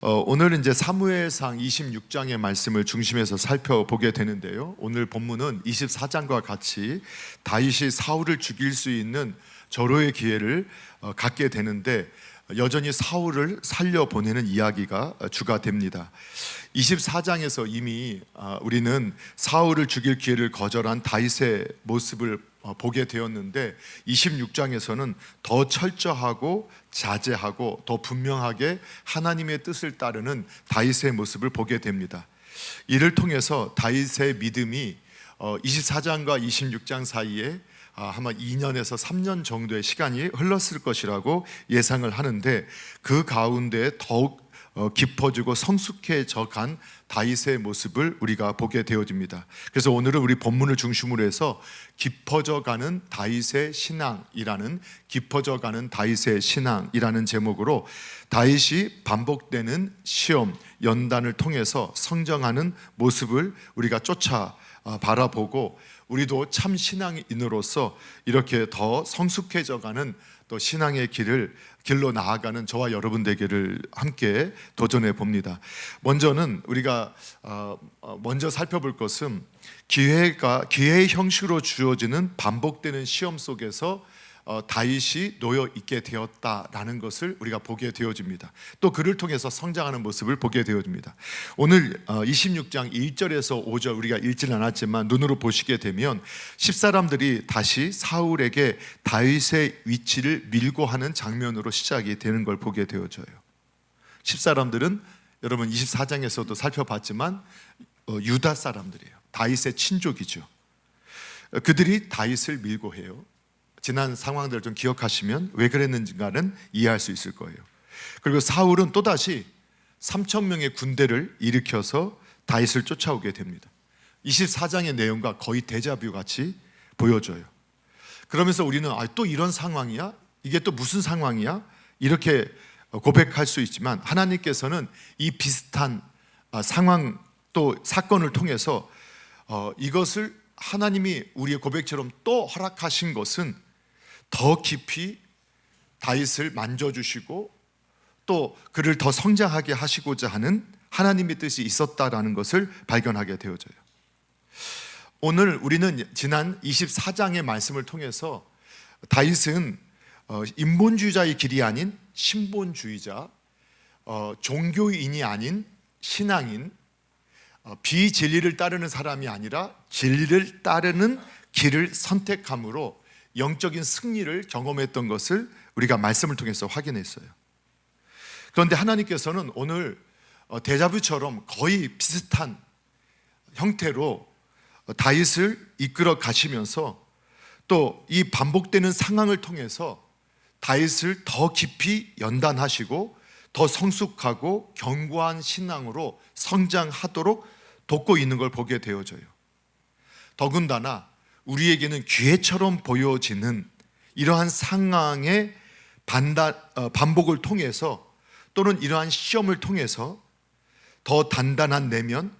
오늘은 이제 사무엘상 26장의 말씀을 중심에서 살펴보게 되는데요. 오늘 본문은 24장과 같이 다윗이 사울을 죽일 수 있는 절호의 기회를 갖게 되는데 여전히 사울을 살려보내는 이야기가 주가 됩니다. 24장에서 이미 우리는 사울을 죽일 기회를 거절한 다윗의 모습을 보게 되었는데 26장에서는 더 철저하고 자제하고 더 분명하게 하나님의 뜻을 따르는 다윗의 모습을 보게 됩니다. 이를 통해서 다윗의 믿음이 24장과 26장 사이에 아마 2년에서 3년 정도의 시간이 흘렀을 것이라고 예상을 하는데 그 가운데 더욱 깊어지고 성숙해져 간 다윗의 모습을 우리가 보게 되어집니다. 그래서 오늘은 우리 본문을 중심으로 해서 깊어져 가는 다윗의 신앙이라는 제목으로 다윗이 반복되는 시험, 연단을 통해서 성장하는 모습을 우리가 쫓아 바라보고 우리도 참 신앙인으로서 이렇게 더 성숙해져 가는 또 신앙의 길로 나아가는 저와 여러분 되기를 함께 도전해 봅니다. 먼저는 우리가 먼저 살펴볼 것은 기회의 형식으로 주어지는 반복되는 시험 속에서 다윗이 놓여 있게 되었다라는 것을 우리가 보게 되어집니다. 또 그를 통해서 성장하는 모습을 보게 되어집니다. 오늘 26장 1절에서 5절 우리가 읽지는 않았지만 눈으로 보시게 되면 십사람들이 다시 사울에게 다윗의 위치를 밀고 하는 장면으로 시작이 되는 걸 보게 되어져요. 십사람들은 여러분 24장에서도 살펴봤지만 유다 사람들이에요. 다윗의 친족이죠. 그들이 다윗을 밀고 해요. 지난 상황들을 좀 기억하시면 왜 그랬는지는 이해할 수 있을 거예요. 그리고 사울은 또다시 3,000명의 군대를 일으켜서 다윗을 쫓아오게 됩니다. 24장의 내용과 거의 데자뷰 같이 보여져요. 그러면서 우리는 또 이런 상황이야? 이게 또 무슨 상황이야? 이렇게 고백할 수 있지만 하나님께서는 이 비슷한 상황 또 사건을 통해서 이것을 하나님이 우리의 고백처럼 또 허락하신 것은 더 깊이 다윗을 만져주시고 또 그를 더 성장하게 하시고자 하는 하나님의 뜻이 있었다라는 것을 발견하게 되어져요. 오늘 우리는 지난 24장의 말씀을 통해서 다윗은 인본주의자의 길이 아닌 신본주의자, 종교인이 아닌 신앙인, 비진리를 따르는 사람이 아니라 진리를 따르는 길을 선택함으로 영적인 승리를 경험했던 것을 우리가 말씀을 통해서 확인했어요. 그런데 하나님께서는 오늘 데자뷰처럼 거의 비슷한 형태로 다윗을 이끌어 가시면서 또 이 반복되는 상황을 통해서 다윗을 더 깊이 연단하시고 더 성숙하고 견고한 신앙으로 성장하도록 돕고 있는 걸 보게 되어져요. 더군다나 우리에게는 기회처럼 보여지는 이러한 상황의 반복을 통해서 또는 이러한 시험을 통해서 더 단단한 내면,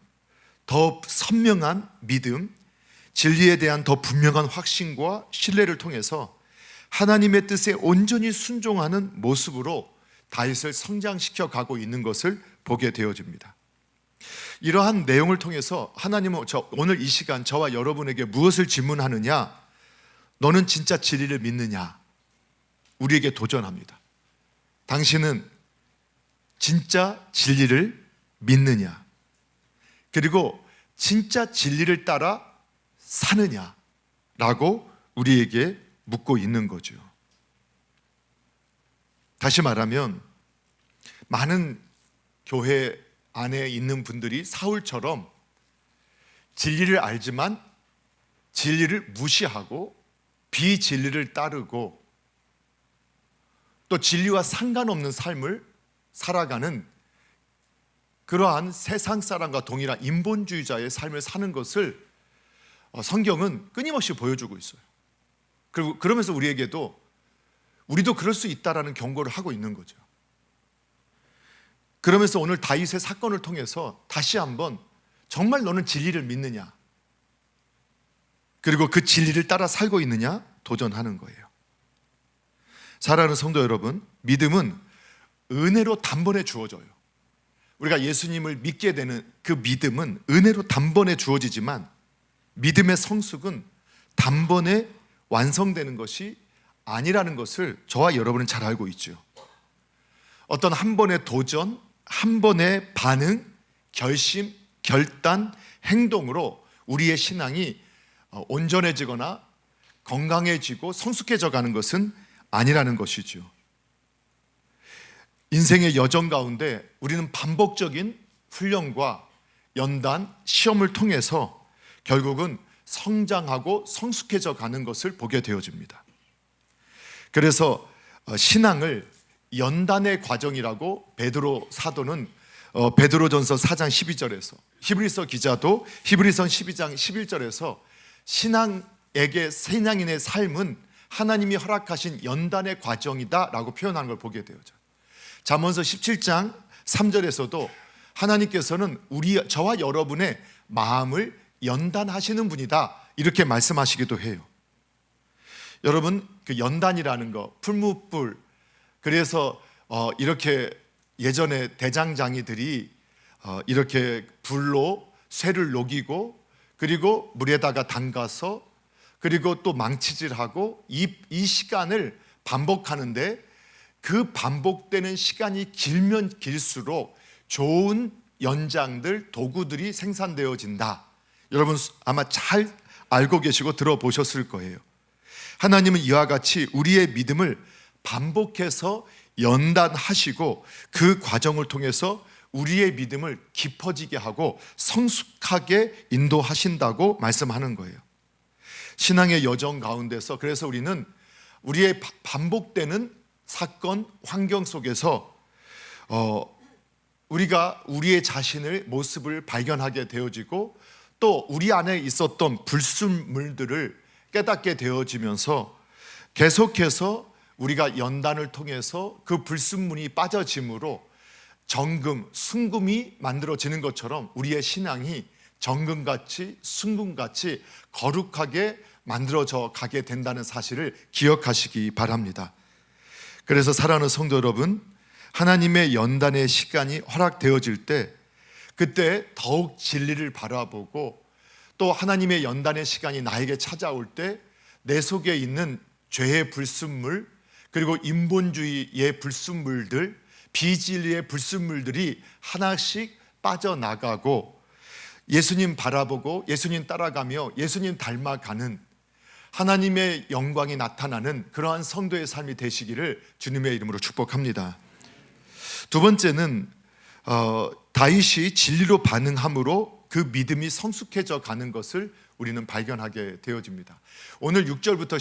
더 선명한 믿음, 진리에 대한 더 분명한 확신과 신뢰를 통해서 하나님의 뜻에 온전히 순종하는 모습으로 다윗을 성장시켜 가고 있는 것을 보게 되어집니다. 이러한 내용을 통해서 하나님은 오늘 이 시간 저와 여러분에게 무엇을 질문하느냐? 너는 진짜 진리를 믿느냐? 우리에게 도전합니다. 당신은 진짜 진리를 믿느냐? 그리고 진짜 진리를 따라 사느냐? 라고 우리에게 묻고 있는 거죠. 다시 말하면 많은 교회 안에 있는 분들이 사울처럼 진리를 알지만 진리를 무시하고 비진리를 따르고 또 진리와 상관없는 삶을 살아가는 그러한 세상 사람과 동일한 인본주의자의 삶을 사는 것을 성경은 끊임없이 보여주고 있어요. 그리고 그러면서 우리도 그럴 수 있다라는 경고를 하고 있는 거죠. 그러면서 오늘 다윗의 사건을 통해서 다시 한번 정말 너는 진리를 믿느냐? 그리고 그 진리를 따라 살고 있느냐? 도전하는 거예요. 사랑하는 성도 여러분, 믿음은 은혜로 단번에 주어져요. 우리가 예수님을 믿게 되는 그 믿음은 은혜로 단번에 주어지지만 믿음의 성숙은 단번에 완성되는 것이 아니라는 것을 저와 여러분은 잘 알고 있죠. 어떤 한 번의 도전, 한 번의 반응, 결심, 결단, 행동으로 우리의 신앙이 온전해지거나 건강해지고 성숙해져 가는 것은 아니라는 것이죠. 인생의 여정 가운데 우리는 반복적인 훈련과 연단, 시험을 통해서 결국은 성장하고 성숙해져 가는 것을 보게 되어집니다. 그래서 신앙을 연단의 과정이라고 베드로 사도는 베드로전서 4장 12절에서, 히브리서 기자도 히브리서 12장 11절에서 신앙인의 삶은 하나님이 허락하신 연단의 과정이다 라고 표현하는 걸 보게 되어져. 잠언서 17장 3절에서도 하나님께서는 저와 여러분의 마음을 연단하시는 분이다 이렇게 말씀하시기도 해요. 여러분, 그 연단이라는 거, 풀무불, 그래서 이렇게 예전에 대장장이들이 이렇게 불로 쇠를 녹이고 그리고 물에다가 담가서 그리고 또 망치질하고 이 시간을 반복하는데, 그 반복되는 시간이 길면 길수록 좋은 연장들, 도구들이 생산되어진다. 여러분 아마 잘 알고 계시고 들어보셨을 거예요. 하나님은 이와 같이 우리의 믿음을 반복해서 연단하시고 그 과정을 통해서 우리의 믿음을 깊어지게 하고 성숙하게 인도하신다고 말씀하는 거예요. 신앙의 여정 가운데서 그래서 우리는 우리의 반복되는 사건, 환경 속에서 우리가 우리의 자신의 모습을 발견하게 되어지고 또 우리 안에 있었던 불순물들을 깨닫게 되어지면서 계속해서 우리가 연단을 통해서 그 불순물이 빠져짐으로 정금, 순금이 만들어지는 것처럼 우리의 신앙이 정금같이 순금같이 거룩하게 만들어져 가게 된다는 사실을 기억하시기 바랍니다. 그래서 사랑하는 성도 여러분, 하나님의 연단의 시간이 허락되어질 때 그때 더욱 진리를 바라보고 또 하나님의 연단의 시간이 나에게 찾아올 때 내 속에 있는 죄의 불순물, 그리고 인본주의의 불순물들, 비진리의 불순물들이 하나씩 빠져나가고 예수님 바라보고 예수님 따라가며 예수님 닮아가는 하나님의 영광이 나타나는 그러한 성도의 삶이 되시기를 주님의 이름으로 축복합니다. 두 번째는 다윗이 진리로 반응함으로 그 믿음이 성숙해져 가는 것을 우리는 발견하게 되어집니다. 오늘 6절부터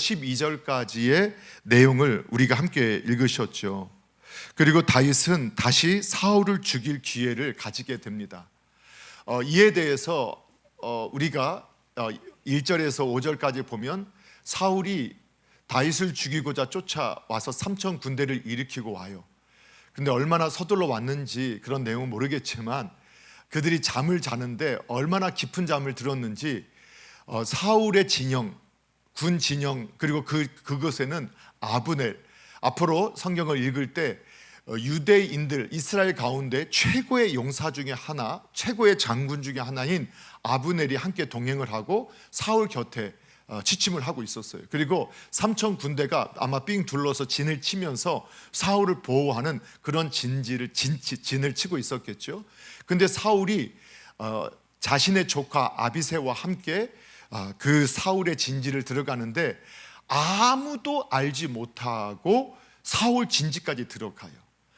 12절까지의 내용을 우리가 함께 읽으셨죠. 그리고 다윗은 다시 사울을 죽일 기회를 가지게 됩니다. 이에 대해서 우리가 1절에서 5절까지 보면 사울이 다윗을 죽이고자 쫓아와서 3천 군대를 일으키고 와요. 근데 얼마나 서둘러 왔는지 그런 내용은 모르겠지만 그들이 잠을 자는데 얼마나 깊은 잠을 들었는지 사울의 진영, 군 진영, 그리고 그것에는 아브넬, 앞으로 성경을 읽을 때 유대인들, 이스라엘 가운데 최고의 용사 중에 하나, 최고의 장군 중에 하나인 아브넬이 함께 동행을 하고 사울 곁에 지침을 하고 있었어요. 그리고 3천 군대가 아마 삥 둘러서 진을 치면서 사울을 보호하는 그런 진을 치고 있었겠죠. 근데 사울이 자신의 조카 아비새와 함께 그 사울의 진지를 들어가는데 아무도 알지 못하고 사울 진지까지 들어가요.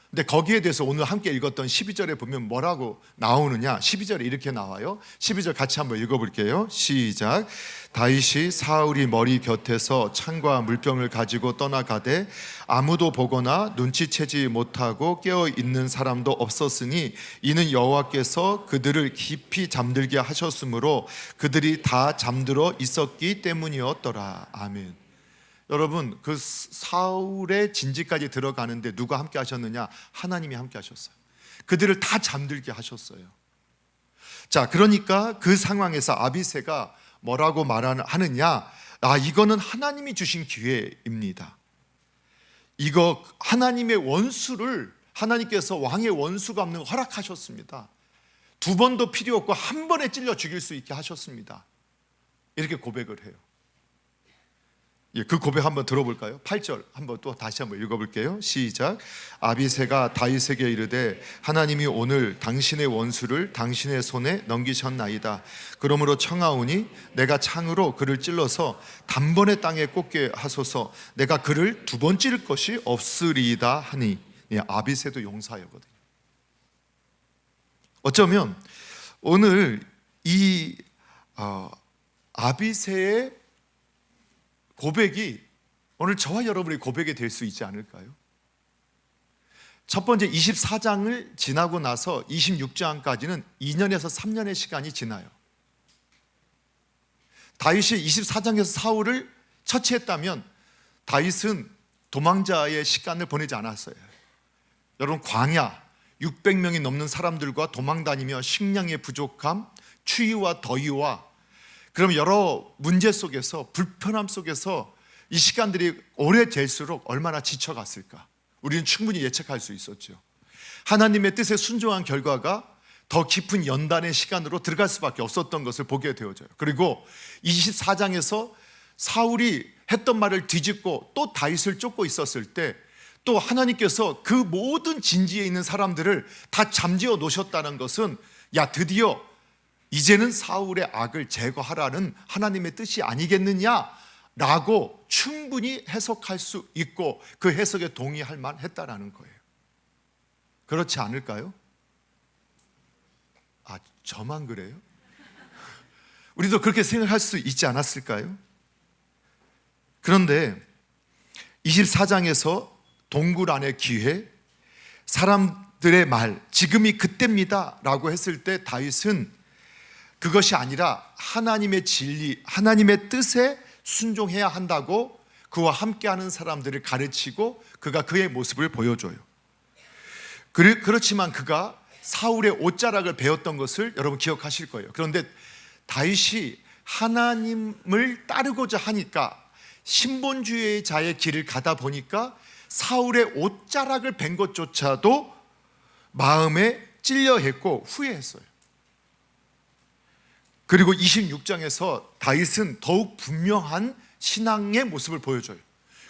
근데 거기에 대해서 오늘 함께 읽었던 12절에 보면 뭐라고 나오느냐, 12절에 이렇게 나와요. 12절 같이 한번 읽어볼게요. 시작. 다윗이 사울이 머리 곁에서 창과 물병을 가지고 떠나가되 아무도 보거나 눈치채지 못하고 깨어있는 사람도 없었으니 이는 여호와께서 그들을 깊이 잠들게 하셨으므로 그들이 다 잠들어 있었기 때문이었더라. 아멘. 여러분, 그 사울의 진지까지 들어가는데 누가 함께 하셨느냐? 하나님이 함께 하셨어요. 그들을 다 잠들게 하셨어요. 자, 그러니까 그 상황에서 아비새가 뭐라고 말하느냐? 이거는 하나님이 주신 기회입니다. 이거 하나님의 원수를 하나님께서 왕의 원수 갚는 거 허락하셨습니다. 두 번도 필요 없고 한 번에 찔러 죽일 수 있게 하셨습니다. 이렇게 고백을 해요. 그 고백 한번 들어볼까요? 8절 한번 또 다시 한번 읽어볼게요. 시작. 아비새가 다윗에게 이르되 하나님이 오늘 당신의 원수를 당신의 손에 넘기셨나이다. 그러므로 청하오니 내가 창으로 그를 찔러서 단번에 땅에 꽂게 하소서. 내가 그를 두 번 찌를 것이 없으리이다 하니. 아비새도 용사였거든요. 어쩌면 오늘 이 아비새의 고백이 오늘 저와 여러분의 고백이 될 수 있지 않을까요? 첫 번째 24장을 지나고 나서 26장까지는 2년에서 3년의 시간이 지나요. 다윗이 24장에서 사울을 처치했다면 다윗은 도망자의 시간을 보내지 않았어요. 여러분, 광야 600명이 넘는 사람들과 도망다니며 식량의 부족함, 추위와 더위와 그럼 여러 문제 속에서, 불편함 속에서 이 시간들이 오래될수록 얼마나 지쳐갔을까? 우리는 충분히 예측할 수 있었죠. 하나님의 뜻에 순종한 결과가 더 깊은 연단의 시간으로 들어갈 수밖에 없었던 것을 보게 되어져요. 그리고 24장에서 사울이 했던 말을 뒤집고 또 다윗을 쫓고 있었을 때 또 하나님께서 그 모든 진지에 있는 사람들을 다 잠재워 놓으셨다는 것은 드디어 이제는 사울의 악을 제거하라는 하나님의 뜻이 아니겠느냐라고 충분히 해석할 수 있고 그 해석에 동의할 만했다라는 거예요. 그렇지 않을까요? 저만 그래요? 우리도 그렇게 생각할 수 있지 않았을까요? 그런데 24장에서 동굴 안의 기회, 사람들의 말, 지금이 그때입니다 라고 했을 때 다윗은 그것이 아니라 하나님의 진리, 하나님의 뜻에 순종해야 한다고 그와 함께하는 사람들을 가르치고 그가 그의 모습을 보여줘요. 그렇지만 그가 사울의 옷자락을 베었던 것을 여러분 기억하실 거예요. 그런데 다윗이 하나님을 따르고자 하니까 신본주의자의 길을 가다 보니까 사울의 옷자락을 벤 것조차도 마음에 찔려 했고 후회했어요. 그리고 26장에서 다윗은 더욱 분명한 신앙의 모습을 보여줘요.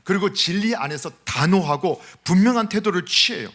그리고 진리 안에서 단호하고 분명한 태도를 취해요.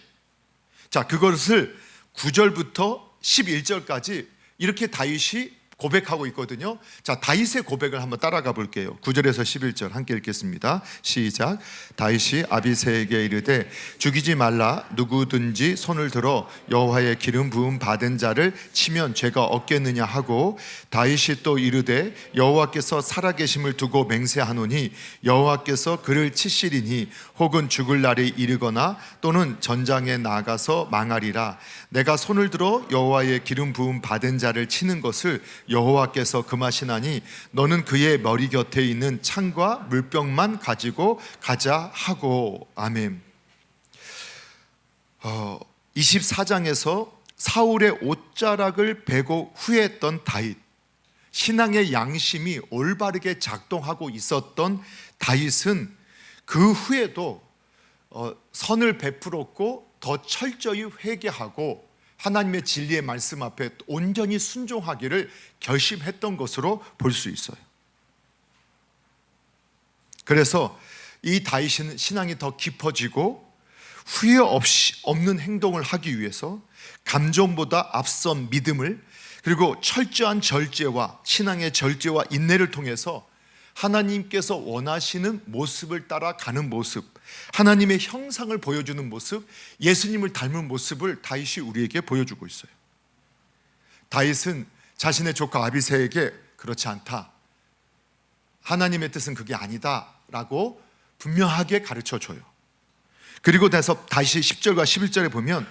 자, 그것을 9절부터 11절까지 이렇게 다윗이 고백하고 있거든요. 자, 다윗의 고백을 한번 따라가 볼게요. 9절에서 11절 함께 읽겠습니다. 시작. 다윗이 아비새에게 이르되 죽이지 말라. 누구든지 손을 들어 여호와의 기름 부음 받은 자를 치면 죄가 없겠느냐 하고, 다윗이 또 이르되 여호와께서 살아계심을 두고 맹세하노니 여호와께서 그를 치시리니 혹은 죽을 날이 이르거나 또는 전장에 나가서 망하리라. 내가 손을 들어 여호와의 기름 부음 받은 자를 치는 것을 여호와께서 금하시나니 너는 그의 머리 곁에 있는 창과 물병만 가지고 가자 하고. 아멘. 24장에서 사울의 옷자락을 베고 후회했던 다윗, 신앙의 양심이 올바르게 작동하고 있었던 다윗은 그 후에도 선을 베풀었고 더 철저히 회개하고 하나님의 진리의 말씀 앞에 온전히 순종하기를 결심했던 것으로 볼 수 있어요. 그래서 이 다윗은 신앙이 더 깊어지고 후회 없는 행동을 하기 위해서 감정보다 앞선 믿음을, 그리고 철저한 절제와 신앙의 절제와 인내를 통해서 하나님께서 원하시는 모습을 따라가는 모습, 하나님의 형상을 보여주는 모습, 예수님을 닮은 모습을 다윗이 우리에게 보여주고 있어요. 다윗은 자신의 조카 아비새에게 그렇지 않다, 하나님의 뜻은 그게 아니다 라고 분명하게 가르쳐줘요. 그리고 나서 다시 10절과 11절에 보면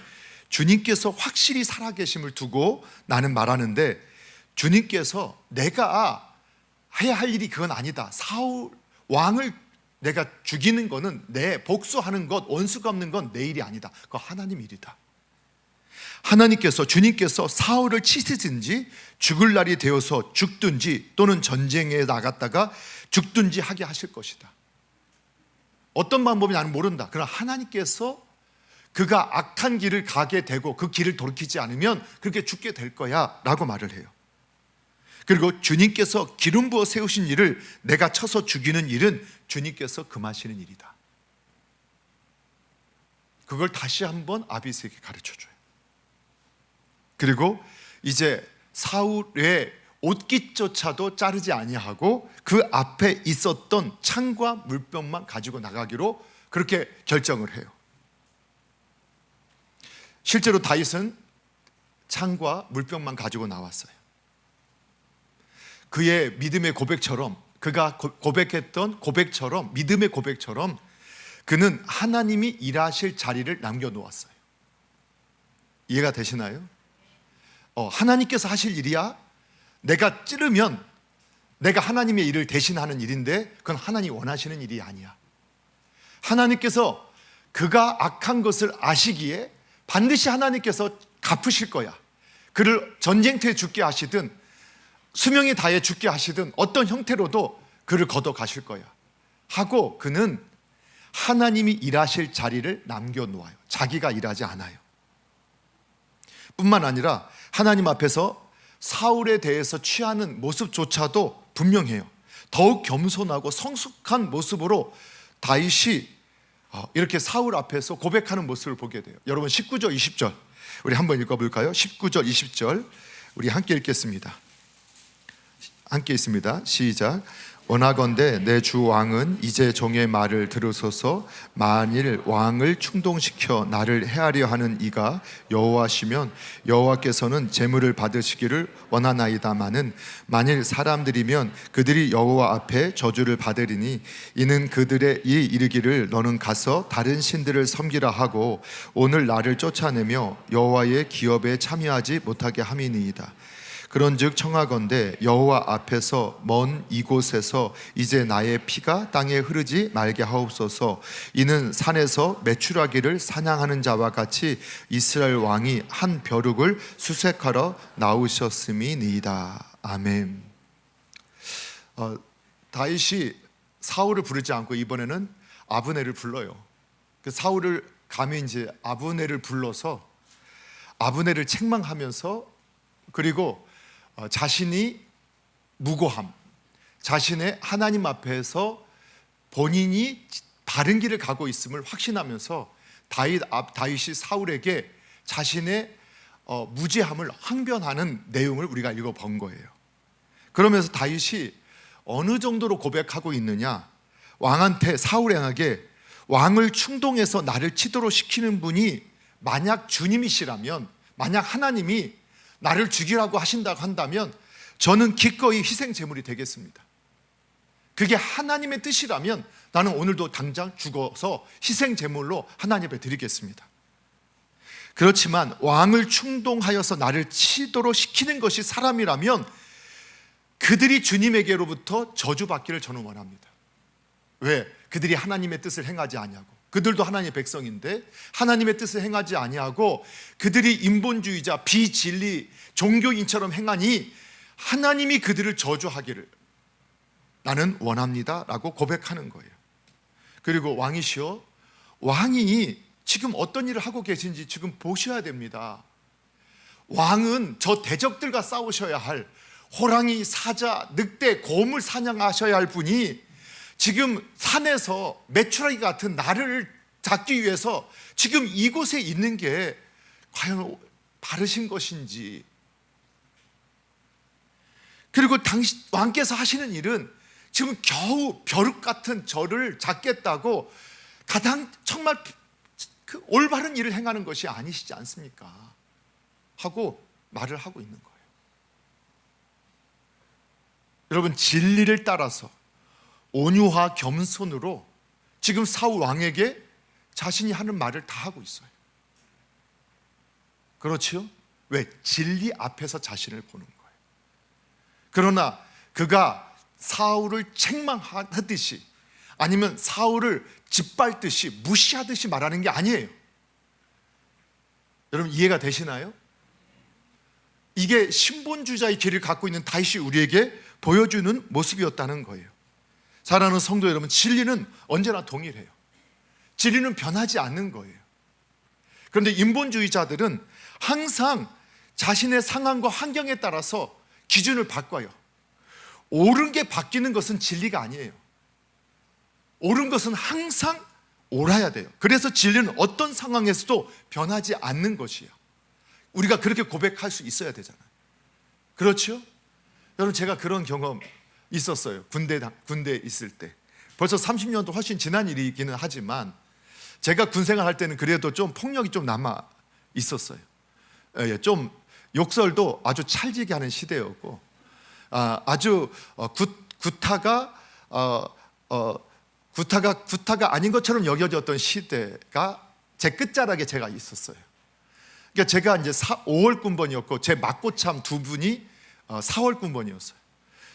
주님께서 확실히 살아계심을 두고 나는 말하는데, 주님께서 내가 해야 할 일이 그건 아니다, 사울 왕을 내가 죽이는 거는, 내 복수하는 것, 원수 갚는 건 내 일이 아니다, 그거 하나님 일이다. 하나님께서, 주님께서 사울을 치시든지 죽을 날이 되어서 죽든지 또는 전쟁에 나갔다가 죽든지 하게 하실 것이다. 어떤 방법이 나는 모른다. 그러나 하나님께서 그가 악한 길을 가게 되고 그 길을 돌이키지 않으면 그렇게 죽게 될 거야 라고 말을 해요. 그리고 주님께서 기름 부어 세우신 일을 내가 쳐서 죽이는 일은 주님께서 금하시는 일이다. 그걸 다시 한번 아비스에게 가르쳐줘요. 그리고 이제 사울의 옷깃조차도 자르지 아니하고 그 앞에 있었던 창과 물병만 가지고 나가기로 그렇게 결정을 해요. 실제로 다윗은 창과 물병만 가지고 나왔어요. 그의 믿음의 고백처럼, 그가 고백했던 고백처럼, 믿음의 고백처럼 그는 하나님이 일하실 자리를 남겨놓았어요. 이해가 되시나요? 하나님께서 하실 일이야. 내가 찌르면 내가 하나님의 일을 대신하는 일인데 그건 하나님이 원하시는 일이 아니야. 하나님께서 그가 악한 것을 아시기에 반드시 하나님께서 갚으실 거야. 그를 전쟁터에 죽게 하시든 수명이 다해 죽게 하시든 어떤 형태로도 그를 걷어 가실 거야 하고 그는 하나님이 일하실 자리를 남겨놓아요. 자기가 일하지 않아요. 뿐만 아니라 하나님 앞에서 사울에 대해서 취하는 모습조차도 분명해요. 더욱 겸손하고 성숙한 모습으로 다윗이 이렇게 사울 앞에서 고백하는 모습을 보게 돼요. 여러분 19절 20절 우리 한번 읽어볼까요? 19절 20절 우리 함께 읽겠습니다. 함께 있습니다. 시작. 원하건대 내 주 왕은 이제 종의 말을 들으소서. 만일 왕을 충동시켜 나를 해하려 하는 이가 여호와시면 여호와께서는 제물을 받으시기를 원하나이다마는 만일 사람들이면 그들이 여호와 앞에 저주를 받으리니 이는 그들의 이 이르기를 너는 가서 다른 신들을 섬기라 하고 오늘 나를 쫓아내며 여호와의 기업에 참여하지 못하게 함이니이다. 그런즉 청하건대 여호와 앞에서 먼 이곳에서 이제 나의 피가 땅에 흐르지 말게 하옵소서. 이는 산에서 메추라기를 사냥하는 자와 같이 이스라엘 왕이 한 벼룩을 수색하러 나오셨음이니이다. 아멘. 다윗이 사울을 부르지 않고 이번에는 아브넬을 불러요. 그 사울을 감히 이제 아브넬을 불러서 아브넬을 책망하면서 그리고 자신이 무고함, 자신의 하나님 앞에서 본인이 바른 길을 가고 있음을 확신하면서 다윗이 사울에게 자신의 무죄함을 항변하는 내용을 우리가 읽어본 거예요. 그러면서 다윗이 어느 정도로 고백하고 있느냐, 왕한테 사울에게 왕을 충동해서 나를 치도록 시키는 분이 만약 주님이시라면, 만약 하나님이 나를 죽이라고 하신다고 한다면 저는 기꺼이 희생 제물이 되겠습니다. 그게 하나님의 뜻이라면 나는 오늘도 당장 죽어서 희생 제물로 하나님 앞에 드리겠습니다. 그렇지만 왕을 충동하여서 나를 치도록 시키는 것이 사람이라면 그들이 주님에게로부터 저주받기를 저는 원합니다. 왜? 그들이 하나님의 뜻을 행하지 아니하고, 그들도 하나님의 백성인데 하나님의 뜻을 행하지 아니하고 그들이 인본주의자, 비진리 종교인처럼 행하니 하나님이 그들을 저주하기를 나는 원합니다 라고 고백하는 거예요. 그리고 왕이시여, 왕이 지금 어떤 일을 하고 계신지 지금 보셔야 됩니다. 왕은 저 대적들과 싸우셔야 할, 호랑이, 사자, 늑대, 곰을 사냥하셔야 할 분이 지금 산에서 메추라기 같은 나를 잡기 위해서 지금 이곳에 있는 게 과연 바르신 것인지, 그리고 왕께서 하시는 일은 지금 겨우 벼룩 같은 저를 잡겠다고 가장 정말 그 올바른 일을 행하는 것이 아니시지 않습니까? 하고 말을 하고 있는 거예요. 여러분, 진리를 따라서 온유와 겸손으로 지금 사울 왕에게 자신이 하는 말을 다 하고 있어요. 그렇지요? 왜? 진리 앞에서 자신을 보는 거예요. 그러나 그가 사울을 책망하듯이 아니면 사울을 짓밟듯이 무시하듯이 말하는 게 아니에요. 여러분, 이해가 되시나요? 이게 신본주의자의 길을 갖고 있는 다윗이 우리에게 보여주는 모습이었다는 거예요. 사랑하는 성도 여러분, 진리는 언제나 동일해요. 진리는 변하지 않는 거예요. 그런데 인본주의자들은 항상 자신의 상황과 환경에 따라서 기준을 바꿔요. 옳은 게 바뀌는 것은 진리가 아니에요. 옳은 것은 항상 옳아야 돼요. 그래서 진리는 어떤 상황에서도 변하지 않는 것이에요. 우리가 그렇게 고백할 수 있어야 되잖아요. 그렇죠? 여러분, 제가 그런 경험 있었어요. 군대에 있을 때. 벌써 30년도 훨씬 지난 일이기는 하지만 제가 군 생활할 때는 그래도 좀 폭력이 좀 남아 있었어요. 좀 욕설도 아주 찰지게 하는 시대였고, 아주 구타가 아닌 것처럼 여겨졌던 시대가 제 끝자락에 제가 있었어요. 그러니까 제가 이제 5월 군번이었고 제 맞고참 두 분이 4월 군번이었어요.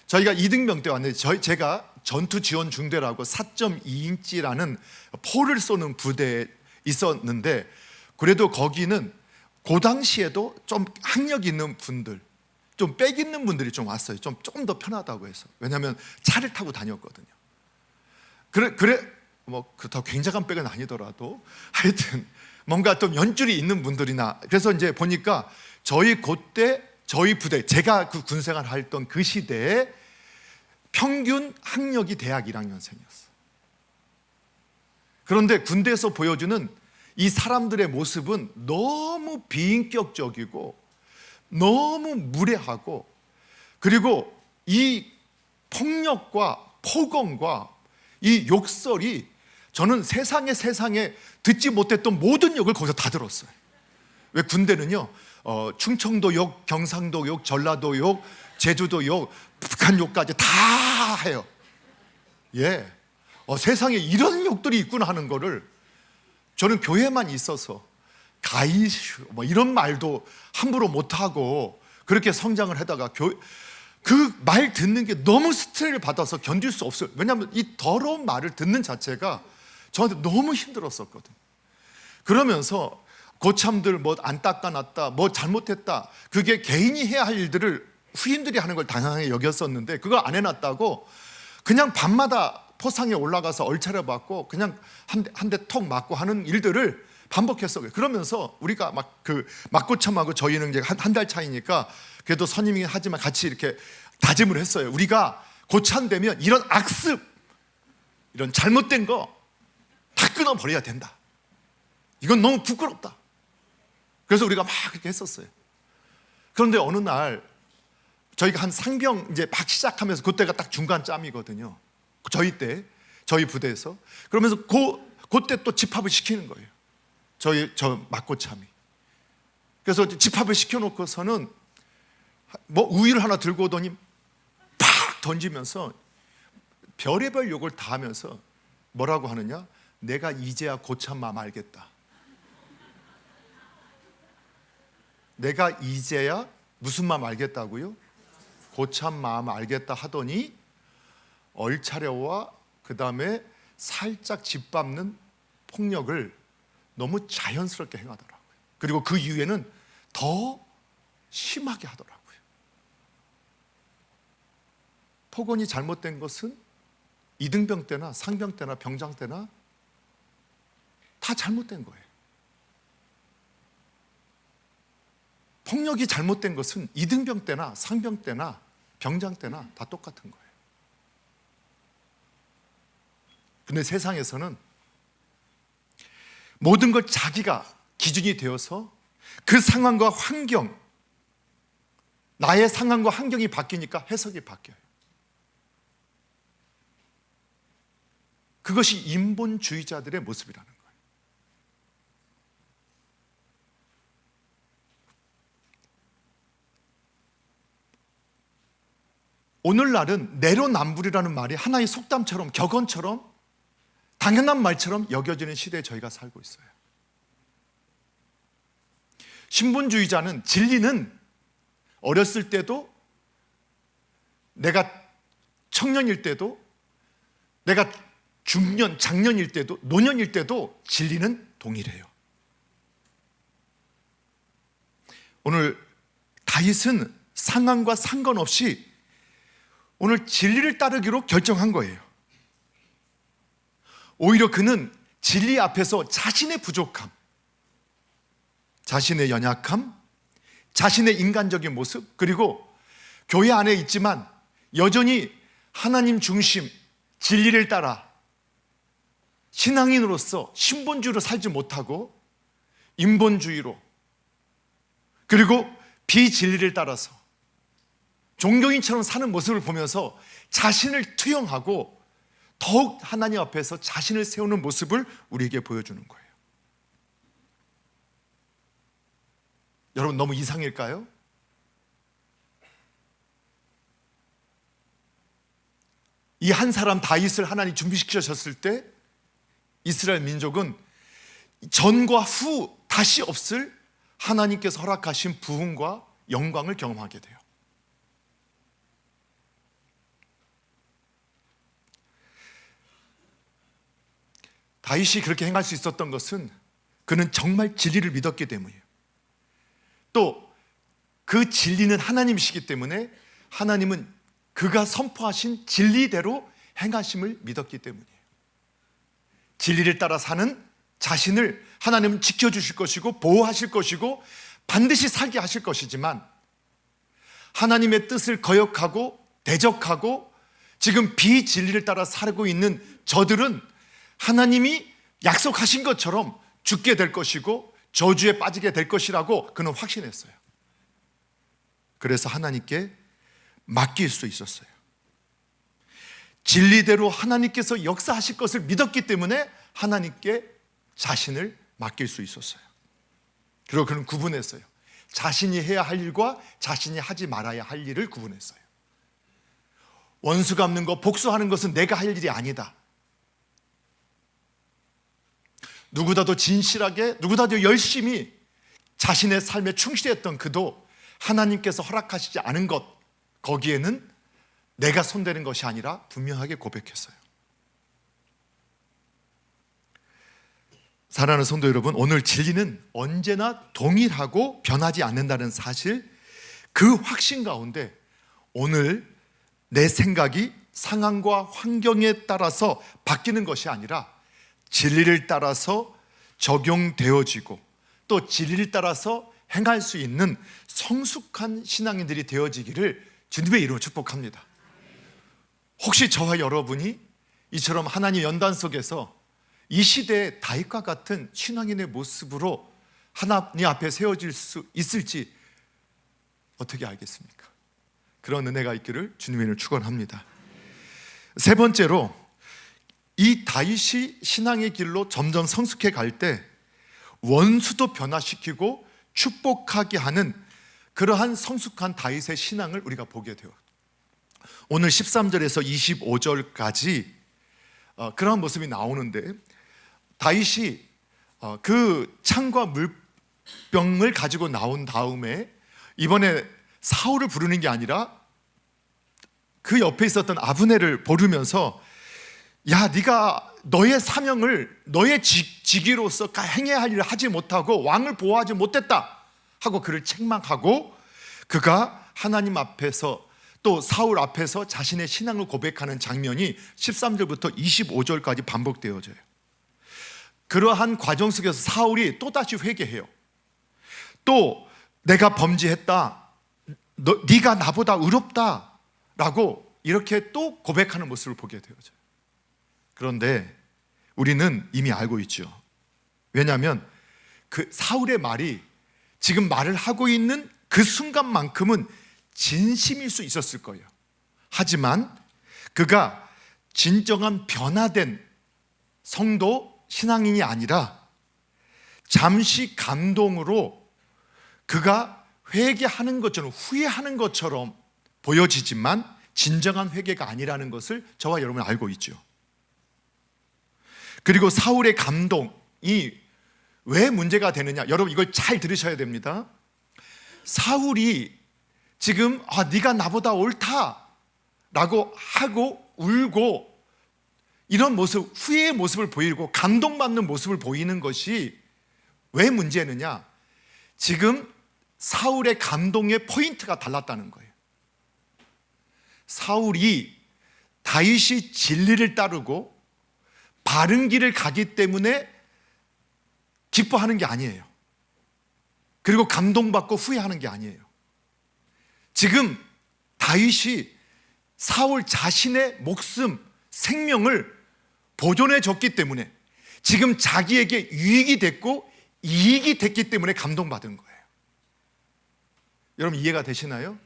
저희가 이등병대 왔는데 제가 전투 지원 중대라고 4.2인치라는 포를 쏘는 부대에 있었는데, 그래도 거기는 그 당시에도 좀 학력 있는 분들, 좀 빽 있는 분들이 좀 왔어요. 조금 더 편하다고 해서. 왜냐하면 차를 타고 다녔거든요. 뭐 더 굉장한 빽은 아니더라도 하여튼 뭔가 좀 연줄이 있는 분들이나, 그래서 이제 보니까 그때 저희 부대, 제가 그 군생활 했던 그 시대에 평균 학력이 대학 1학년생이었어요. 그런데 군대에서 보여주는 이 사람들의 모습은 너무 비인격적이고 너무 무례하고, 그리고 이 폭력과 폭언과 이 욕설이, 저는 세상에 듣지 못했던 모든 욕을 거기서 다 들었어요. 왜 군대는요, 충청도 욕, 경상도 욕, 전라도 욕, 제주도 욕, 북한 욕까지 다 해요. 예, 세상에 이런 욕들이 있구나 하는 거를 저는 교회만 있어서 가이슈 뭐 이런 말도 함부로 못하고 그렇게 성장을 하다가 그 말 듣는 게 너무 스트레스를 받아서 견딜 수 없어요. 왜냐하면 이 더러운 말을 듣는 자체가 저한테 너무 힘들었었거든요. 그러면서 고참들 뭐 안 닦아놨다, 뭐 잘못했다, 그게 개인이 해야 할 일들을 후임들이 하는 걸 당연하게 여겼었는데, 그걸 안 해놨다고 그냥 밤마다 포상에 올라가서 얼차려 받고 그냥 한 대 톡 맞고 하는 일들을 반복했어요. 그러면서 우리가 막 그 맞고참하고 저희는 이제 한 달 차이니까 그래도 선임이 하지만 같이 이렇게 다짐을 했어요. 우리가 고참되면 이런 악습, 이런 잘못된 거 다 끊어버려야 된다. 이건 너무 부끄럽다. 그래서 우리가 막 그렇게 했었어요. 그런데 어느 날 저희가 한 상병 이제 막 시작하면서, 그때가 딱 중간 짬이거든요. 저희 부대에서. 그러면서 그때 또 집합을 시키는 거예요. 저 맞고참이. 그래서 집합을 시켜놓고서는 뭐 우유를 하나 들고 오더니 팍 던지면서 별의별 욕을 다 하면서 뭐라고 하느냐? 내가 이제야 고참 마음 알겠다. 내가 이제야 무슨 마음 알겠다고요? 고참 마음 알겠다 하더니 얼차려와 그 다음에 살짝 짓밟는 폭력을 너무 자연스럽게 행하더라고요. 그리고 그 이후에는 더 심하게 하더라고요. 폭언이 잘못된 것은 이등병 때나 상병 때나 병장 때나 다 잘못된 거예요. 폭력이 잘못된 것은 이등병 때나 상병 때나 병장 때나 다 똑같은 거예요. 근데 세상에서는 모든 걸 자기가 기준이 되어서 그 상황과 환경, 나의 상황과 환경이 바뀌니까 해석이 바뀌어요. 그것이 인본주의자들의 모습이라는 거예요. 오늘날은 내로남불이라는 말이 하나의 속담처럼, 격언처럼, 당연한 말처럼 여겨지는 시대에 저희가 살고 있어요. 신본주의자는 진리는 어렸을 때도, 내가 청년일 때도, 내가 중년, 장년일 때도, 노년일 때도 진리는 동일해요. 오늘 다윗은 상황과 상관없이 오늘 진리를 따르기로 결정한 거예요. 오히려 그는 진리 앞에서 자신의 부족함, 자신의 연약함, 자신의 인간적인 모습, 그리고 교회 안에 있지만 여전히 하나님 중심, 진리를 따라 신앙인으로서 신본주의로 살지 못하고 인본주의로, 그리고 비진리를 따라서 종교인처럼 사는 모습을 보면서 자신을 투영하고 더욱 하나님 앞에서 자신을 세우는 모습을 우리에게 보여주는 거예요. 여러분, 너무 이상일까요? 이 한 사람 다윗을 하나님 준비시키셨을 때 이스라엘 민족은 전과 후 다시 없을 하나님께서 허락하신 부흥과 영광을 경험하게 돼요. 다윗이 그렇게 행할 수 있었던 것은 그는 정말 진리를 믿었기 때문이에요. 또 그 진리는 하나님이시기 때문에 하나님은 그가 선포하신 진리대로 행하심을 믿었기 때문이에요. 진리를 따라 사는 자신을 하나님은 지켜주실 것이고 보호하실 것이고 반드시 살게 하실 것이지만, 하나님의 뜻을 거역하고 대적하고 지금 비진리를 따라 살고 있는 저들은 하나님이 약속하신 것처럼 죽게 될 것이고 저주에 빠지게 될 것이라고 그는 확신했어요. 그래서 하나님께 맡길 수 있었어요. 진리대로 하나님께서 역사하실 것을 믿었기 때문에 하나님께 자신을 맡길 수 있었어요. 그리고 그는 구분했어요. 자신이 해야 할 일과 자신이 하지 말아야 할 일을 구분했어요. 원수 갚는 거, 복수하는 것은 내가 할 일이 아니다. 누구보다도 진실하게, 누구보다도 열심히 자신의 삶에 충실했던 그도 하나님께서 허락하시지 않은 것, 거기에는 내가 손대는 것이 아니라 분명하게 고백했어요. 사랑하는 성도 여러분, 오늘 진리는 언제나 동일하고 변하지 않는다는 사실, 그 확신 가운데 오늘 내 생각이 상황과 환경에 따라서 바뀌는 것이 아니라 진리를 따라서 적용되어지고 또 진리를 따라서 행할 수 있는 성숙한 신앙인들이 되어지기를 주님의 이름으로 축복합니다. 혹시 저와 여러분이 이처럼 하나님 연단 속에서 이 시대의 다윗과 같은 신앙인의 모습으로 하나님 앞에 세워질 수 있을지 어떻게 알겠습니까? 그런 은혜가 있기를 주님의 이름으로 축원합니다. 세 번째로, 이 다윗이 신앙의 길로 점점 성숙해 갈 때 원수도 변화시키고 축복하게 하는 그러한 성숙한 다윗의 신앙을 우리가 보게 돼요. 오늘 13절에서 25절까지 그러한 모습이 나오는데, 다윗이 그 창과 물병을 가지고 나온 다음에 이번에 사울을 부르는 게 아니라 그 옆에 있었던 아브넬을 부르면서, 야, 네가 너의 사명을 너의 직위로서 행해야 할 일을 하지 못하고 왕을 보호하지 못했다 하고 그를 책망하고, 그가 하나님 앞에서 또 사울 앞에서 자신의 신앙을 고백하는 장면이 13절부터 25절까지 반복되어져요. 그러한 과정 속에서 사울이 또다시 회개해요. 또 내가 범죄했다, 네가 나보다 의롭다 라고 이렇게 또 고백하는 모습을 보게 되어져요. 그런데 우리는 이미 알고 있죠. 왜냐하면 그 사울의 말이 지금 말을 하고 있는 그 순간만큼은 진심일 수 있었을 거예요. 하지만 그가 진정한 변화된 성도, 신앙인이 아니라 잠시 감동으로 그가 회개하는 것처럼, 후회하는 것처럼 보여지지만 진정한 회개가 아니라는 것을 저와 여러분은 알고 있죠. 그리고 사울의 감동이 왜 문제가 되느냐, 여러분 이걸 잘 들으셔야 됩니다. 사울이 지금 네가 나보다 옳다라고 하고 울고 이런 모습, 후회의 모습을 보이고 감동받는 모습을 보이는 것이 왜 문제느냐, 지금 사울의 감동의 포인트가 달랐다는 거예요. 사울이 다윗이 진리를 따르고 바른 길을 가기 때문에 기뻐하는 게 아니에요. 그리고 감동받고 후회하는 게 아니에요. 지금 다윗이 사울 자신의 목숨, 생명을 보존해 줬기 때문에, 지금 자기에게 유익이 됐고 이익이 됐기 때문에 감동받은 거예요. 여러분 이해가 되시나요?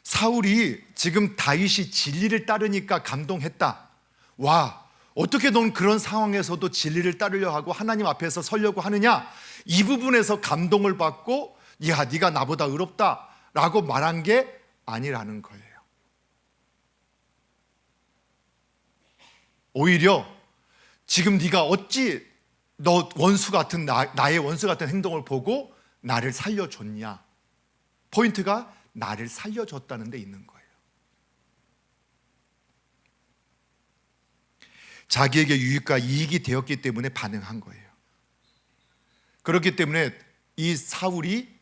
사울이 지금 다윗이 진리를 따르니까 감동했다. 와, 어떻게 넌 그런 상황에서도 진리를 따르려 하고 하나님 앞에서 서려고 하느냐? 이 부분에서 감동을 받고, 야, 네가 나보다 의롭다 라고 말한 게 아니라는 거예요. 오히려 지금 네가 어찌 너 원수 같은 나의 원수 같은 행동을 보고 나를 살려줬냐? 포인트가 나를 살려줬다는 데 있는 거예요. 자기에게 유익과 이익이 되었기 때문에 반응한 거예요. 그렇기 때문에 이 사울이,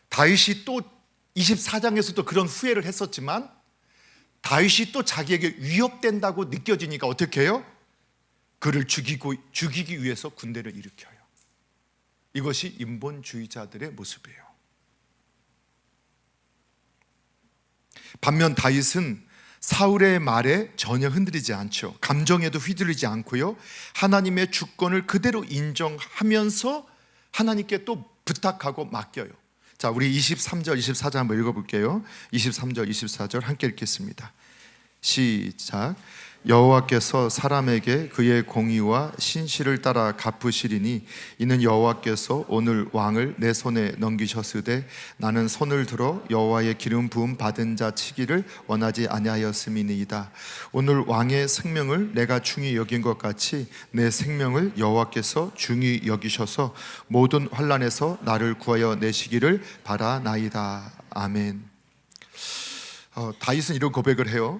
다윗이 또 24장에서도 그런 후회를 했었지만 다윗이 또 자기에게 위협된다고 느껴지니까 어떻게 해요? 그를 죽이기 위해서 군대를 일으켜요. 이것이 인본주의자들의 모습이에요. 반면 다윗은 사울의 말에 전혀 흔들리지 않죠. 감정에도 휘둘리지 않고요, 하나님의 주권을 그대로 인정하면서 하나님께 또 부탁하고 맡겨요. 자, 우리 23절 24절 한번 읽어볼게요. 23절 24절 함께 읽겠습니다. 시작. 여호와께서 사람에게 그의 공의와 신실을 따라 갚으시리니 이는 여호와께서 오늘 왕을 내 손에 넘기셨으되 나는 손을 들어 여호와의 기름 부음 받은 자 치기를 원하지 아니하였음이니이다. 오늘 왕의 생명을 내가 중히 여긴 것 같이 내 생명을 여호와께서 중히 여기셔서 모든 환난에서 나를 구하여 내시기를 바라나이다. 아멘. 다윗은 이런 고백을 해요.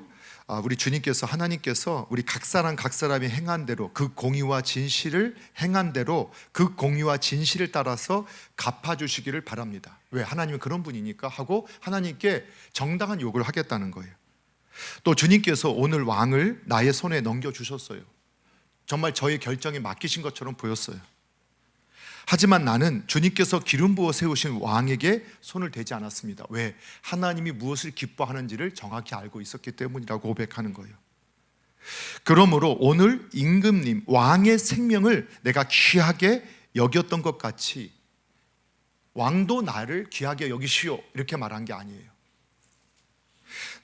우리 주님께서, 하나님께서 우리 각 사람이 행한 대로, 그 공의와 진실을 행한 대로 그 공의와 진실을 따라서 갚아주시기를 바랍니다. 왜? 하나님은 그런 분이니까 하고 하나님께 정당한 요구를 하겠다는 거예요. 또 주님께서 오늘 왕을 나의 손에 넘겨주셨어요. 정말 저의 결정에 맡기신 것처럼 보였어요. 하지만 나는 주님께서 기름 부어 세우신 왕에게 손을 대지 않았습니다. 왜? 하나님이 무엇을 기뻐하는지를 정확히 알고 있었기 때문이라고 고백하는 거예요. 그러므로 오늘 임금님, 왕의 생명을 내가 귀하게 여겼던 것 같이 왕도 나를 귀하게 여기시오, 이렇게 말한 게 아니에요.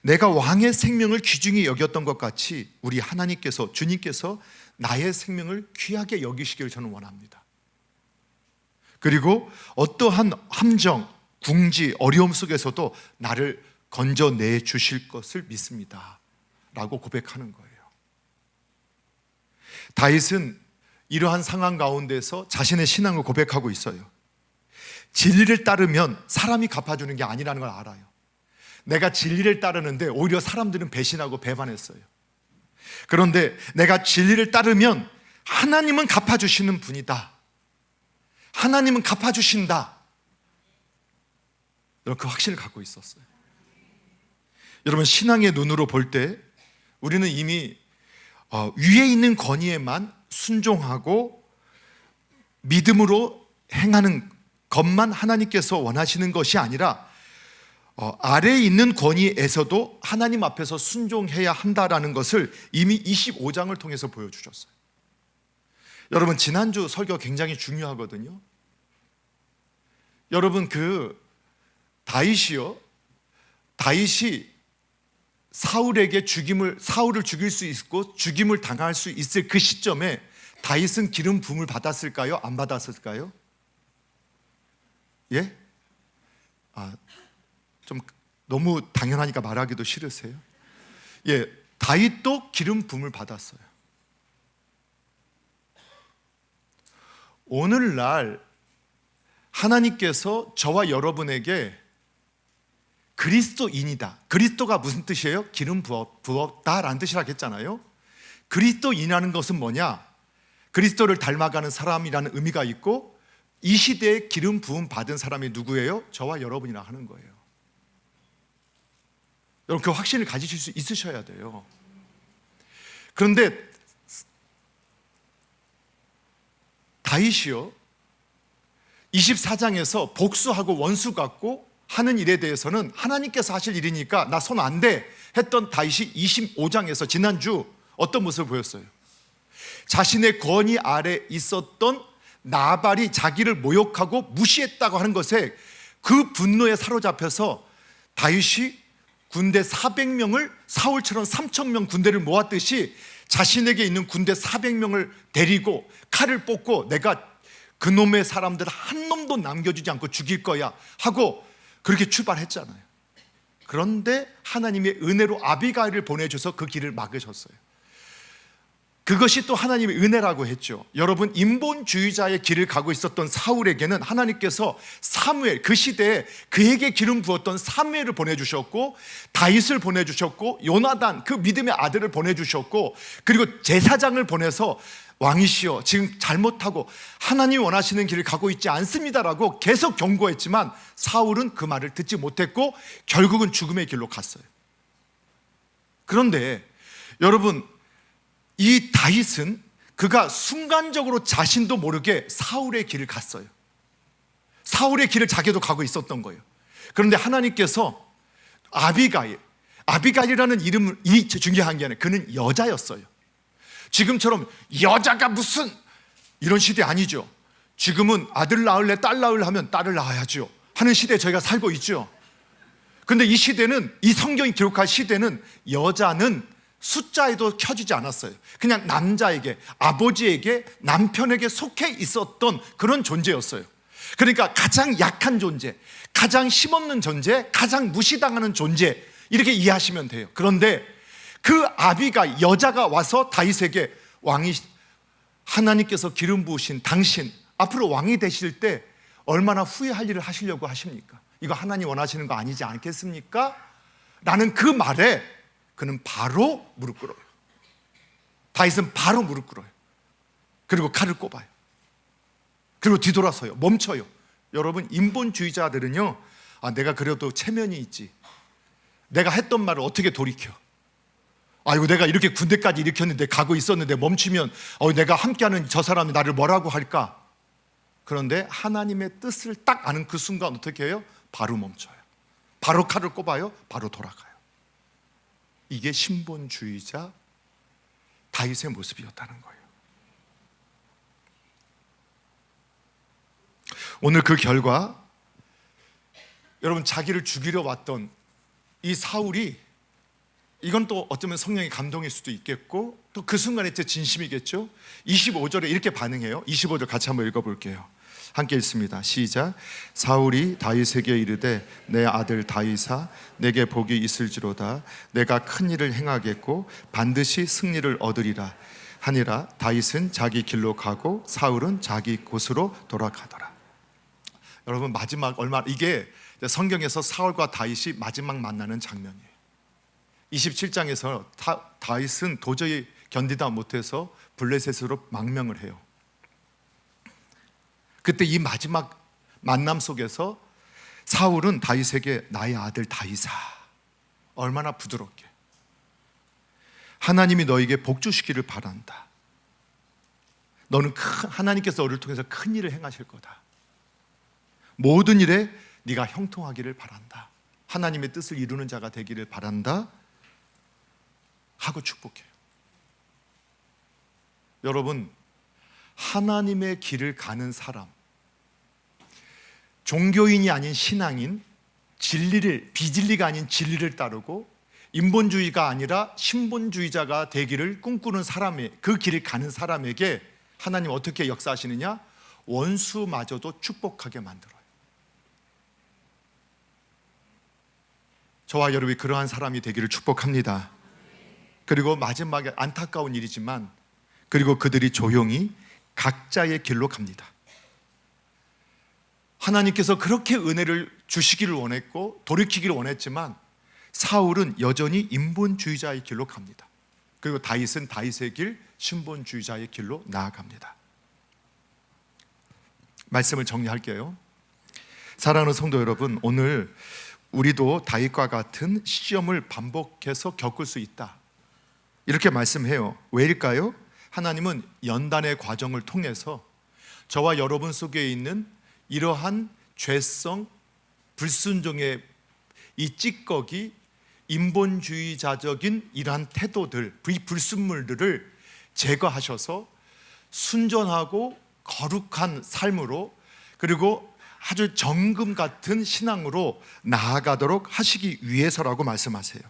내가 왕의 생명을 귀중히 여겼던 것 같이 우리 하나님께서, 주님께서 나의 생명을 귀하게 여기시기를 저는 원합니다. 그리고 어떠한 함정, 궁지, 어려움 속에서도 나를 건져내 주실 것을 믿습니다 라고 고백하는 거예요. 다윗은 이러한 상황 가운데서 자신의 신앙을 고백하고 있어요. 진리를 따르면 사람이 갚아주는 게 아니라는 걸 알아요. 내가 진리를 따르는데 오히려 사람들은 배신하고 배반했어요. 그런데 내가 진리를 따르면 하나님은 갚아주시는 분이다, 하나님은 갚아주신다, 여러분 그 확신을 갖고 있었어요. 여러분 신앙의 눈으로 볼 때 우리는 이미 위에 있는 권위에만 순종하고 믿음으로 행하는 것만 하나님께서 원하시는 것이 아니라 아래에 있는 권위에서도 하나님 앞에서 순종해야 한다라는 것을 이미 25장을 통해서 보여주셨어요. 여러분 지난주 설교 굉장히 중요하거든요. 여러분 그 다윗이 사울에게 사울을 죽일 수 있고 죽임을 당할 수 있을 그 시점에 다윗은 기름 부음을 받았을까요? 안 받았을까요? 예? 좀 너무 당연하니까 말하기도 싫으세요? 예, 다윗도 기름 부음을 받았어요. 오늘날 하나님께서 저와 여러분에게 그리스도인이다, 그리스도가 무슨 뜻이에요? 기름 부었다라는 뜻이라고 했잖아요. 그리스도인이라는 것은 뭐냐? 그리스도를 닮아가는 사람이라는 의미가 있고, 이 시대에 기름 부음 받은 사람이 누구예요? 저와 여러분이라 하는 거예요. 여러분 그 확신을 가지실 수 있으셔야 돼요. 그런데 다윗이요, 24장에서 복수하고 원수 같고 하는 일에 대해서는 하나님께서 하실 일이니까 나 손 안 대 했던 다윗이 25장에서 지난주 어떤 모습을 보였어요? 자신의 권위 아래 있었던 나발이 자기를 모욕하고 무시했다고 하는 것에 그 분노에 사로잡혀서 다윗이 군대 400명을 사울처럼 3,000명 군대를 모았듯이 자신에게 있는 군대 400명을 데리고 칼을 뽑고 내가 그놈의 사람들 한 놈도 남겨주지 않고 죽일 거야 하고 그렇게 출발했잖아요. 그런데 하나님의 은혜로 아비가일을 보내줘서 그 길을 막으셨어요. 그것이 또 하나님의 은혜라고 했죠. 여러분, 인본주의자의 길을 가고 있었던 사울에게는 하나님께서 사무엘, 그 시대에 그에게 기름 부었던 사무엘을 보내주셨고, 다윗을 보내주셨고, 요나단 그 믿음의 아들을 보내주셨고, 그리고 제사장을 보내서 왕이시여 지금 잘못하고 하나님이 원하시는 길을 가고 있지 않습니다라고 계속 경고했지만 사울은 그 말을 듣지 못했고 결국은 죽음의 길로 갔어요. 그런데 여러분, 이 다윗은 그가 순간적으로 자신도 모르게 사울의 길을 갔어요. 사울의 길을 자기도 가고 있었던 거예요. 그런데 하나님께서 아비가일이라는 이름은 이 중요한 게 아니라 그는 여자였어요. 지금처럼 여자가 무슨 이런 시대 아니죠. 지금은 아들 낳을래 딸 낳을래 하면 딸을 낳아야죠 하는 시대에 저희가 살고 있죠. 그런데 이 시대는, 이 성경이 기록할 시대는 여자는 숫자에도 켜지지 않았어요. 그냥 남자에게, 아버지에게, 남편에게 속해 있었던 그런 존재였어요. 그러니까 가장 약한 존재, 가장 힘없는 존재, 가장 무시당하는 존재, 이렇게 이해하시면 돼요. 그런데 그 아비가, 여자가 와서 다윗에게 왕이, 하나님께서 기름 부으신 당신 앞으로 왕이 되실 때 얼마나 후회할 일을 하시려고 하십니까? 이거 하나님 원하시는 거 아니지 않겠습니까? 라는 그 말에 그는 바로 무릎 꿇어요. 다윗은 바로 무릎 꿇어요. 그리고 칼을 꼽아요. 그리고 뒤돌아서요. 멈춰요. 여러분, 인본주의자들은요, 내가 그래도 체면이 있지, 내가 했던 말을 어떻게 돌이켜, 아이고 내가 이렇게 군대까지 일으켰는데 가고 있었는데 멈추면 내가 함께하는 저 사람이 나를 뭐라고 할까? 그런데 하나님의 뜻을 딱 아는 그 순간 어떻게 해요? 바로 멈춰요. 바로 칼을 꼽아요. 바로 돌아가요. 이게 신본주의자 다윗의 모습이었다는 거예요. 오늘 그 결과, 여러분, 자기를 죽이려 왔던 이 사울이, 이건 또 어쩌면 성령의 감동일 수도 있겠고 또 그 순간에 제 진심이겠죠. 25절에 이렇게 반응해요. 25절 같이 한번 읽어볼게요. 함께 읽습니다. 시작. 사울이 다윗에게 이르되 내 아들 다윗아, 내게 복이 있을지로다. 내가 큰 일을 행하겠고 반드시 승리를 얻으리라 하니라. 다윗은 자기 길로 가고 사울은 자기 곳으로 돌아가더라. 여러분, 마지막 이게 성경에서 사울과 다윗이 마지막 만나는 장면이에요. 27장에서 다윗은 도저히 견디다 못해서 블레셋으로 망명을 해요. 그때 이 마지막 만남 속에서 사울은 다윗에게 나의 아들 다윗아, 얼마나 부드럽게, 하나님이 너에게 복주시기를 바란다. 너는 하나님께서 너를 통해서 큰 일을 행하실 거다. 모든 일에 네가 형통하기를 바란다. 하나님의 뜻을 이루는 자가 되기를 바란다 하고 축복해요. 여러분, 하나님의 길을 가는 사람, 종교인이 아닌 신앙인, 비진리가 아닌 진리를 따르고 인본주의가 아니라 신본주의자가 되기를 꿈꾸는 사람의, 그 길을 가는 사람에게 하나님 어떻게 역사하시느냐? 원수마저도 축복하게 만들어요. 저와 여러분이 그러한 사람이 되기를 축복합니다. 그리고 마지막에 안타까운 일이지만, 그리고 그들이 조용히 각자의 길로 갑니다. 하나님께서 그렇게 은혜를 주시기를 원했고 돌이키기를 원했지만 사울은 여전히 인본주의자의 길로 갑니다. 그리고 다윗은 다윗의 길, 신본주의자의 길로 나아갑니다. 말씀을 정리할게요. 사랑하는 성도 여러분, 오늘 우리도 다윗과 같은 시험을 반복해서 겪을 수 있다, 이렇게 말씀해요. 왜일까요? 하나님은 연단의 과정을 통해서 저와 여러분 속에 있는 이러한 죄성, 불순종의 이 찌꺼기, 인본주의자적인 이러한 태도들, 이 불순물들을 제거하셔서 순전하고 거룩한 삶으로, 그리고 아주 정금 같은 신앙으로 나아가도록 하시기 위해서라고 말씀하세요.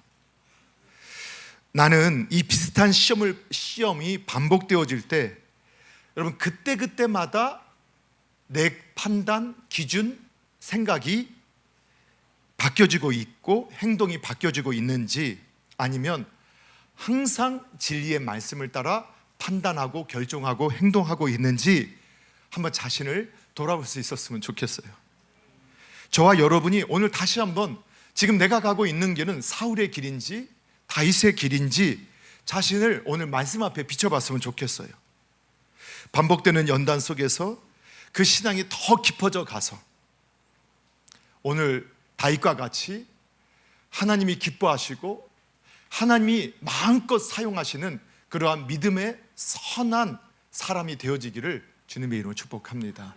나는 이 비슷한 시험이 반복되어질 때 여러분 그때마다 내 판단, 기준, 생각이 바뀌어지고 있고 행동이 바뀌어지고 있는지, 아니면 항상 진리의 말씀을 따라 판단하고 결정하고 행동하고 있는지 한번 자신을 돌아볼 수 있었으면 좋겠어요. 저와 여러분이 오늘 다시 한번 지금 내가 가고 있는 길은 사울의 길인지 다윗의 길인지 자신을 오늘 말씀 앞에 비춰봤으면 좋겠어요. 반복되는 연단 속에서 그 신앙이 더 깊어져 가서 오늘 다윗과 같이 하나님이 기뻐하시고 하나님이 마음껏 사용하시는 그러한 믿음의 선한 사람이 되어지기를 주님의 이름으로 축복합니다.